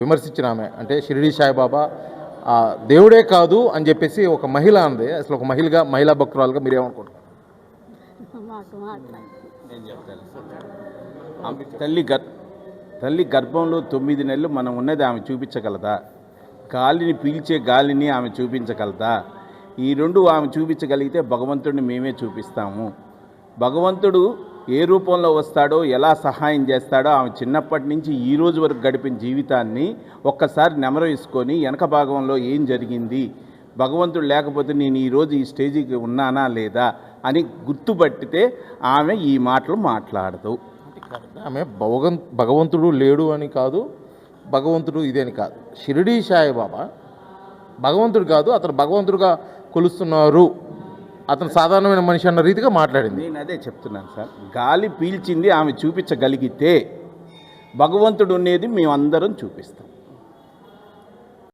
విమర్శించిన ఆమె అంటే షిరిడి సాయిబాబా దేవుడే కాదు అని చెప్పేసి ఒక మహిళ అంది. అసలు ఒక మహిళా భక్తురాలుగా మీరేమనుకుంటారు? నేను చెప్తాను. ఆమె తల్లి గర్భంలో 9 నెలలు మనం ఉన్నది ఆమె చూపించగలదా? గాలిని పీల్చే గాలిని ఆమె చూపించగలదా? ఈ రెండు ఆమె చూపించగలిగితే భగవంతుడిని మేమే చూపిస్తాము. భగవంతుడు ఏ రూపంలో వస్తాడో, ఎలా సహాయం చేస్తాడో ఆమె చిన్నప్పటి నుంచి ఈ రోజు వరకు గడిపిన జీవితాన్ని ఒక్కసారి నెమరేసుకొని వెనక భాగంలో ఏం జరిగింది, భగవంతుడు లేకపోతే నేను ఈరోజు ఈ స్టేజికి ఉన్నానా లేదా అని గుర్తుపట్టితే ఆమె ఈ మాటలు మాట్లాడదు. ఆమె భగవంతుడు లేడు అని కాదు, భగవంతుడు ఇదేని కాదు. షిరిడి సాయిబాబా భగవంతుడు కాదు, అతను భగవంతుడుగా కొలుస్తున్నారు, అతను సాధారణమైన మనిషి అన్న రీతిగా మాట్లాడింది. నేను అదే చెప్తున్నాను సార్. గాలి పీల్చింది ఆమె చూపించగలిగితే భగవంతుడు ఉండేది మేమందరం చూపిస్తాం.